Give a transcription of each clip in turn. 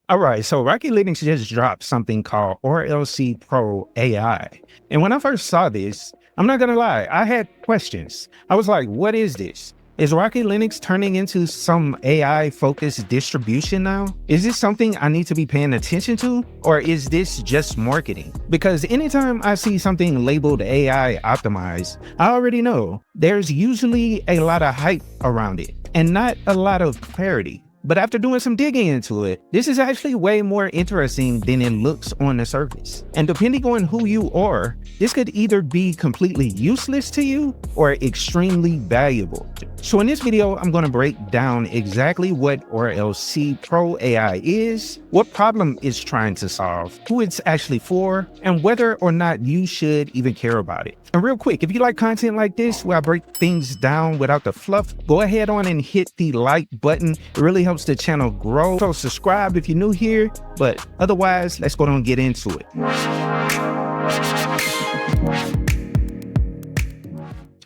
All right, so Rocky Linux just dropped something called RLC Pro AI. And when I first saw this, I'm not gonna lie, I had questions. I was like, what is this? Is Rocky Linux turning into some AI-focused distribution now? Is this something I need to be paying attention to? Or is this just marketing? Because anytime I see something labeled AI optimized, I already know there's usually a lot of hype around it and not a lot of clarity. But after doing some digging into it, this is actually way more interesting than it looks on the surface. And depending on who you are, this could either be completely useless to you or extremely valuable. So in this video, I'm going to break down exactly what RLC Pro AI is, what problem it's trying to solve, who it's actually for, and whether or not you should even care about it. And real quick, if you like content like this, where I break things down without the fluff, go ahead on and hit the like button. It really helps the channel grow. So subscribe if you're new here, but otherwise, let's go on and get into it.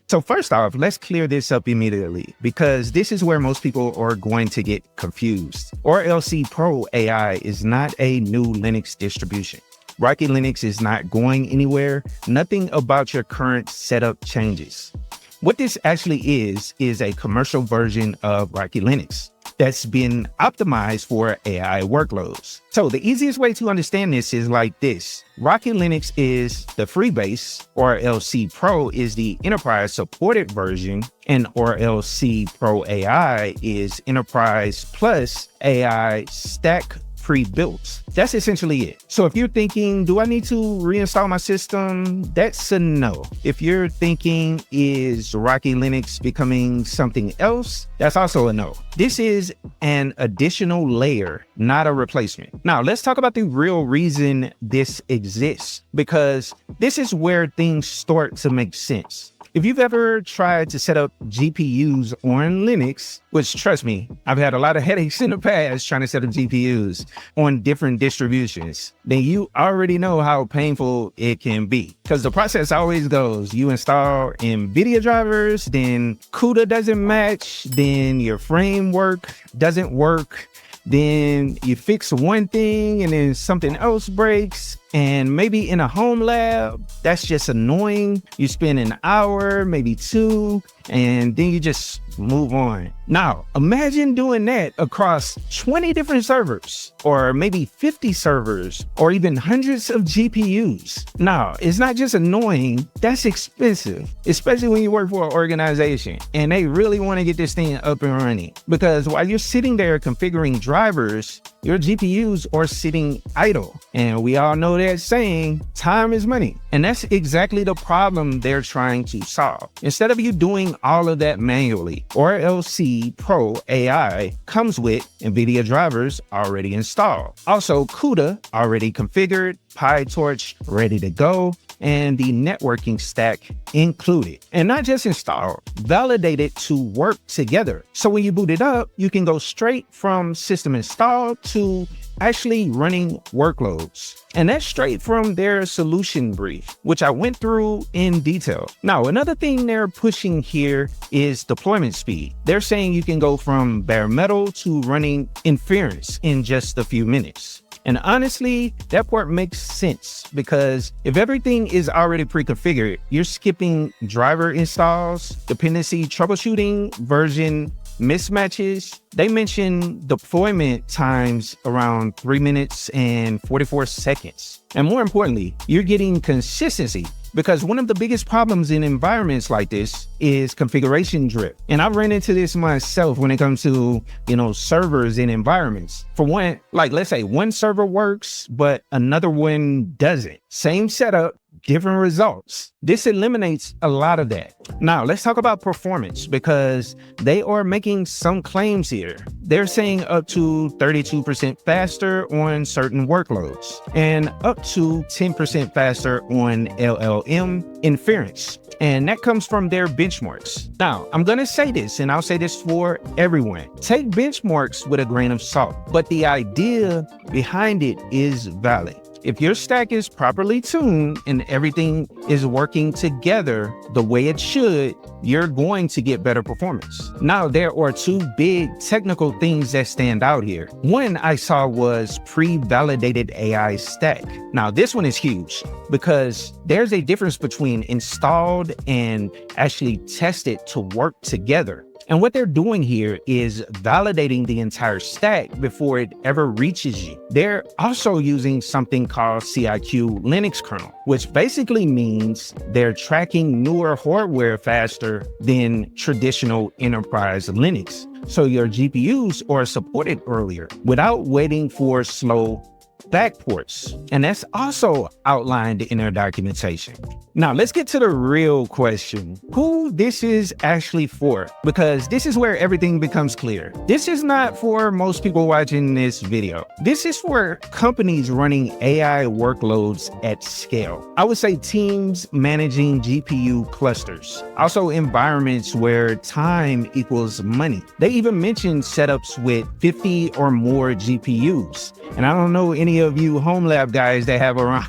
So first off, let's clear this up immediately, because this is where most people are going to get confused. RLC Pro AI is not a new Linux distribution. Rocky Linux is not going anywhere. Nothing about your current setup changes. What this actually is a commercial version of Rocky Linux that's been optimized for AI workloads. So the easiest way to understand this is like this. Rocky Linux is the free base, RLC Pro is the enterprise supported version, and RLC Pro AI is enterprise plus AI stack pre-built. That's essentially it. So if you're thinking, do I need to reinstall my system? That's a no. If you're thinking, is Rocky Linux becoming something else? That's also a no. This is an additional layer, not a replacement. Now, let's talk about the real reason this exists, because this is where things start to make sense. If you've ever tried to set up GPUs on Linux, which trust me, I've had a lot of headaches in the past trying to set up GPUs on different distributions, then you already know how painful it can be. Because the process always goes, you install NVIDIA drivers, then CUDA doesn't match, then your framework doesn't work, then you fix one thing and then something else breaks. And maybe in a home lab, that's just annoying. You spend an hour, maybe two, and then you just move on. Now, imagine doing that across 20 different servers, or maybe 50 servers, or even hundreds of GPUs. Now, it's not just annoying, that's expensive, especially when you work for an organization and they really want to get this thing up and running. Because while you're sitting there configuring drivers, your GPUs are sitting idle. And we all know that saying, time is money. And that's exactly the problem they're trying to solve. Instead of you doing all of that manually, RLC Pro AI comes with NVIDIA drivers already installed. Also, CUDA already configured, PyTorch ready to go, and the networking stack included. And not just installed, validated to work together. So when you boot it up, you can go straight from system installed to actually running workloads. And that's straight from their solution brief, which I went through in detail. Now, another thing they're pushing here is deployment speed. They're saying you can go from bare metal to running inference in just a few minutes. And honestly, that part makes sense, because if everything is already pre-configured, you're skipping driver installs, dependency troubleshooting, version mismatches. They mention deployment times around 3 minutes and 44 seconds. And more importantly, you're getting consistency, because one of the biggest problems in environments like this is configuration drift. And I've ran into this myself when it comes to, servers in environments. For one, like let's say one server works, but another one doesn't. Same setup, different results. This eliminates a lot of that. Now, let's talk about performance, because they are making some claims here. They're saying up to 32% faster on certain workloads and up to 10% faster on LLM inference. And that comes from their benchmarks. Now, I'm going to say this, and I'll say this for everyone. Take benchmarks with a grain of salt, but the idea behind it is valid. If your stack is properly tuned and everything is working together the way it should, you're going to get better performance. Now, there are two big technical things that stand out here. One I saw was Prevalidated AI stack. Now, this one is huge because there's a difference between installed and actually tested to work together. And what they're doing here is validating the entire stack before it ever reaches you. They're also using something called CIQ Linux kernel, which basically means they're tracking newer hardware faster than traditional enterprise Linux. So your GPUs are supported earlier without waiting for slow backports. And that's also outlined in their documentation. Now, let's get to the real question, who this is actually for, because this is where everything becomes clear. This is not for most people watching this video. This is for companies running AI workloads at scale. I would say teams managing GPU clusters, also environments where time equals money. They even mentioned setups with 50 or more GPUs. And I don't know any of you homelab guys that have around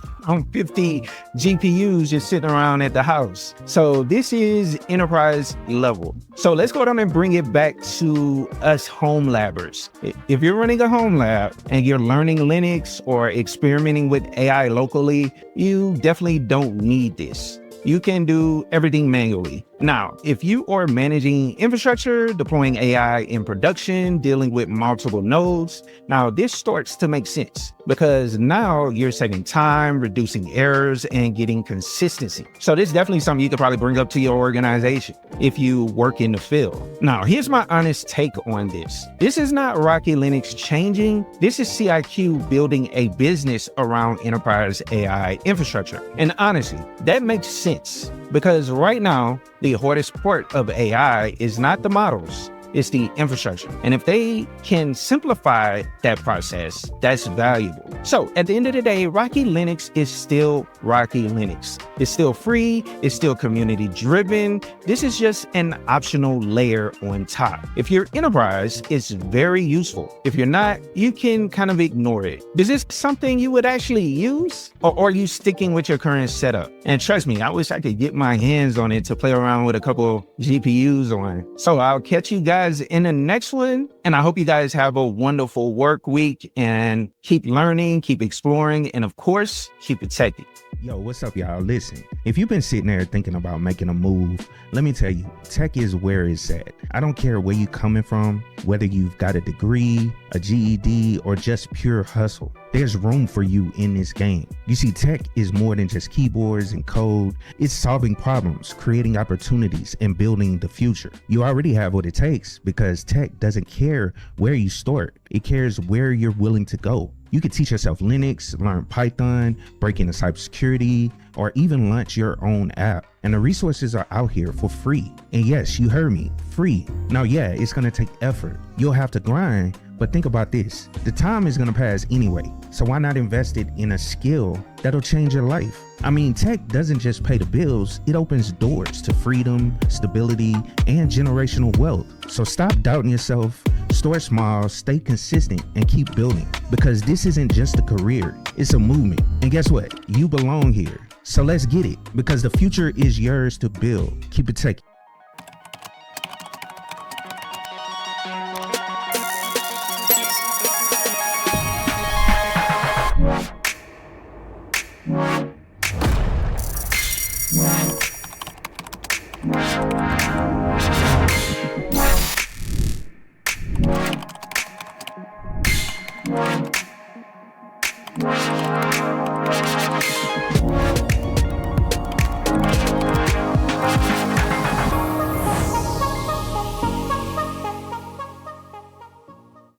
50 GPUs just sitting around at the house. So this is enterprise level. So let's go down and bring it back to us home labbers. If you're running a home lab and you're learning Linux or experimenting with AI locally, you definitely don't need this. You can do everything manually. Now, if you are managing infrastructure, deploying AI in production, dealing with multiple nodes, now this starts to make sense because now you're saving time, reducing errors, and getting consistency. So this is definitely something you could probably bring up to your organization if you work in the field. Now, here's my honest take on this. This is not Rocky Linux changing. This is CIQ building a business around enterprise AI infrastructure. And honestly, that makes sense because right now, the hardest part of AI is not the models, it's the infrastructure. And if they can simplify that process, that's valuable. So at the end of the day, Rocky Linux is still Rocky Linux. It's still free, it's still community driven. This is just an optional layer on top. If you're enterprise, it's very useful. If you're not, you can kind of ignore it. Is this something you would actually use? Or are you sticking with your current setup? And trust me, I wish I could get my hands on it to play around with a couple GPUs on. So I'll catch you guys in the next one. And I hope you guys have a wonderful work week and keep learning, keep exploring, and of course, keep it techie. Yo, what's up, y'all? Listen, if you've been sitting there thinking about making a move, let me tell you, tech is where it's at. I don't care where you coming from, whether you've got a degree, a GED, or just pure hustle. There's room for you in this game. You see, tech is more than just keyboards and code. It's solving problems, creating opportunities, and building the future. You already have what it takes because tech doesn't care where you start. It cares where you're willing to go. You can teach yourself Linux, learn Python, break into cybersecurity, or even launch your own app. And the resources are out here for free. And yes, you heard me, free. Now, yeah, it's gonna take effort. You'll have to grind, but think about this. The time is gonna pass anyway. So why not invest it in a skill that'll change your life? I mean, tech doesn't just pay the bills, it opens doors to freedom, stability, and generational wealth. So stop doubting yourself, start small, stay consistent, and keep building. Because this isn't just a career, it's a movement. And guess what? You belong here. So let's get it, because the future is yours to build. Keep it techie.